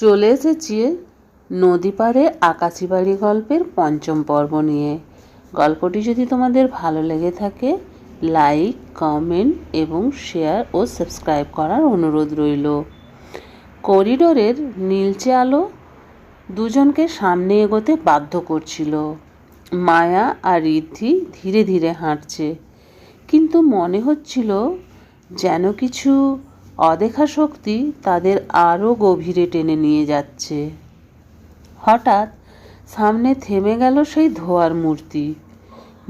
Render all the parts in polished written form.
চলে এসেছি নদী পাড়ে আকাশি বাড়ি গল্পের পঞ্চম পর্ব নিয়ে। গল্পটি যদি তোমাদের ভালো লেগে থাকে, লাইক, কমেন্ট এবং শেয়ার ও সাবস্ক্রাইব করার অনুরোধ রইল। করিডোরের নীলচে আলো দুজনকে সামনে এগোতে বাধ্য করছিল। মায়া আর ঋদ্ধি ধীরে ধীরে হাঁটছে, কিন্তু মনে হচ্ছিল যেন কিছু অদেখা শক্তি তাদের আরও গভীরে টেনে নিয়ে যাচ্ছে। হঠাৎ সামনে থেমে গেল সেই ধোয়ার মূর্তি।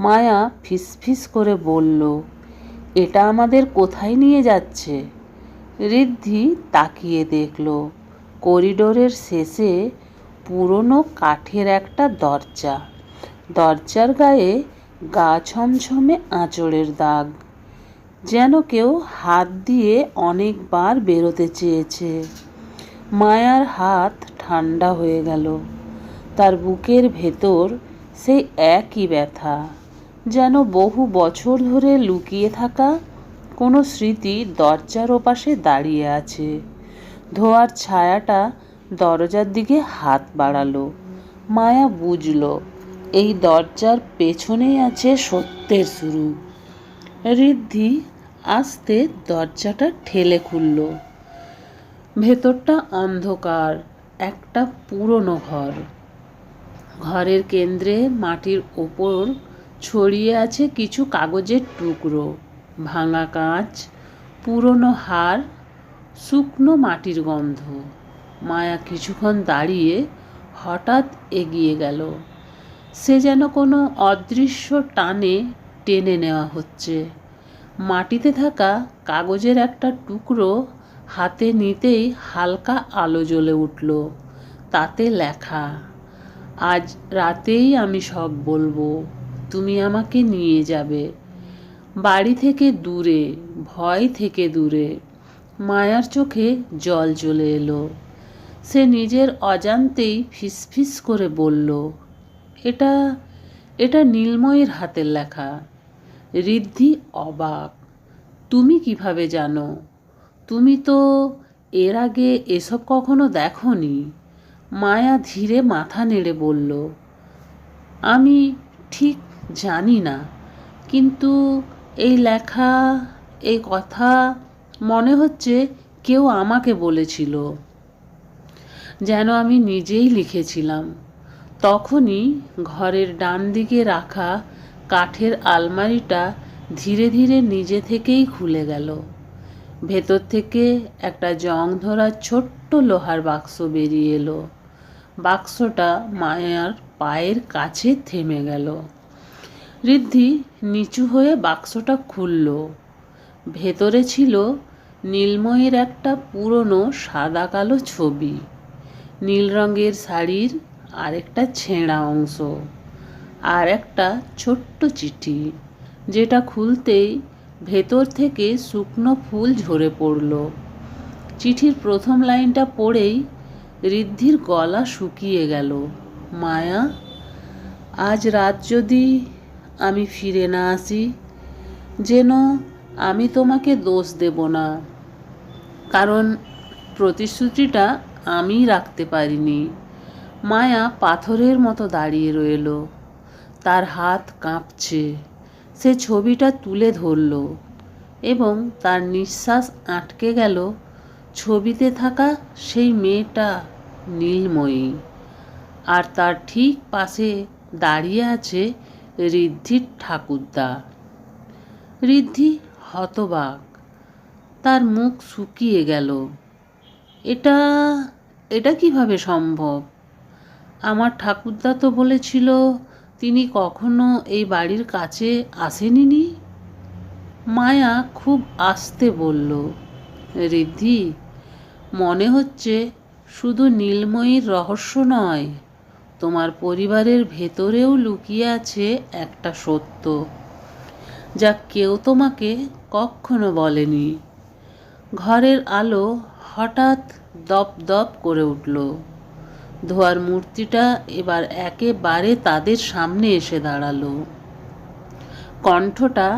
মায়া ফিসফিস করে বলল, এটা আমাদের কোথায় নিয়ে যাচ্ছে? ঋদ্ধি তাকিয়ে দেখল করিডোরের শেষে পুরনো কাঠের একটা দরজা। দরজার গায়ে গা ছমছমে আঁচড়ের দাগ, যেন কেউ হাত দিয়ে অনেকবার বেরোতে চেয়েছে। মায়ার হাত ঠান্ডা হয়ে গেল। তার বুকের ভেতর সেই একই ব্যথা, যেন বহু বছর ধরে লুকিয়ে থাকা কোনো স্মৃতি দরজার ওপাশে দাঁড়িয়ে আছে। ধোয়ার ছায়াটা দরজার দিকে হাত বাড়ালো। মায়া বুঝল এই দরজার পেছনেই আছে সত্যের শুরু। ঋদ্ধি আস্তে দরজাটা ঠেলে খুলল। ভেতরটা অন্ধকার, একটা পুরনো ঘর। ঘরের কেন্দ্রে মাটির ওপর ছড়িয়ে আছে কিছু কাগজের টুকরো, ভাঙা কাঁচ, পুরনো হার, শুকনো মাটির গন্ধ। মায়া কিছুক্ষণ দাঁড়িয়ে হঠাৎ এগিয়ে গেল। সে যেন কোনো অদৃশ্য টানে টেনে নেওয়া হচ্ছে। মাটিতে থাকা কাগজের একটা টুকরো হাতে নিতেই হালকা আলো জ্বলে উঠল। তাতে লেখা, আজ রাতেই আমি সব বলবো, তুমি আমাকে নিয়ে যাবে বাড়ি থেকে দূরে, ভয় থেকে দূরে। মায়ার চোখে জল চলে এলো। সে নিজের অজান্তেই ফিসফিস করে বলল, এটা এটা নীলময়ীর হাতের লেখা। ঋদ্ধি অবাক, তুমি কিভাবে জানো? তুমি তো এর আগে এসব কখনো দেখোনি। মায়া ধীরে মাথা নেড়ে বলল, আমি ঠিক জানি না, কিন্তু এই লেখা, এই কথা মনে হচ্ছে কেউ আমাকে বলেছিল, যেন আমি নিজেই লিখেছিলাম। তখনই ঘরের ডান দিকে রাখা কাঠের আলমারিটা ধীরে ধীরে নিজে থেকেই খুলে গেল। ভেতর থেকে একটা জং ধরা ছোট্ট লোহার বাক্স বেরিয়ে এলো। বাক্সটা মায়ার পায়ের কাছে থেমে গেল। ঋদ্ধি নিচু হয়ে বাক্সটা খুলল। ভেতরে ছিল নীলময়ীর একটা পুরনো সাদা কালো ছবি, নীল রঙের শাড়ির আরেকটা ছেঁড়া অংশ, আর একটা ছোট্ট চিঠি, যেটা খুলতেই ভেতর থেকে শুকনো ফুল ঝরে পড়ল। চিঠির প্রথম লাইনটা পড়েই ঋদ্ধির গলা শুকিয়ে গেল। মায়া, আজ রাত যদি আমি ফিরে না আসি, যেন আমি তোমাকে দোষ দেব না, কারণ প্রতিশ্রুতিটা আমি রাখতে পারিনি। মায়া পাথরের মতো দাঁড়িয়ে রইল। তার হাত কাঁপছে। সে ছবিটা তুলে ধরল এবং তার নিঃশ্বাস আটকে গেল। ছবিতে থাকা সেই মেয়েটা নীলময়ী, আর তার ঠিক পাশে দাঁড়িয়ে আছে ঋদ্ধির ঠাকুরদা। ঋদ্ধি হতবাক, তার মুখ শুকিয়ে গেল। এটা এটা কিভাবে সম্ভব? আমার ঠাকুরদা তো বলেছিল তিনি কখনো এই বাড়ির কাছে আসেনি। মায়া খুব আস্তে বলল, ঋদ্ধি, মনে হচ্ছে শুধু নীলময়ীর রহস্য নয়, তোমার পরিবারের ভেতরেও লুকিয়ে আছে একটা সত্য, যা কেউ তোমাকে কখনো বলেনি। ঘরের আলো হঠাৎ দপ দপ করে উঠল। ধোয়ার মূর্তিটা এবার একেবারে তাদের সামনে এসে দাঁড়ালো। কণ্ঠটা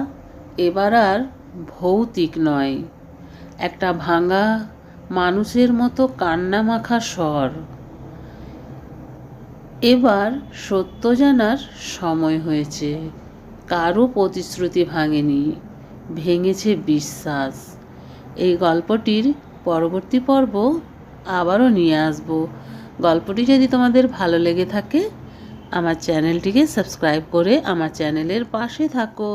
এবার আর ভৌতিক নয়, একটা ভাঙা মানুষের মতো কান্নামাখা স্বর। এবার সত্য জানার সময় হয়েছে। কারো প্রতিশ্রুতি ভাঙেনি, ভেঙেছে বিশ্বাস। এই গল্পটির পরবর্তী পর্ব আবারও নিয়ে আসব। গল্পটি যদি তোমাদের ভালো লেগে থাকে আমার চ্যানেলটিকে সাবস্ক্রাইব করে আমার চ্যানেলের পাশে থাকো।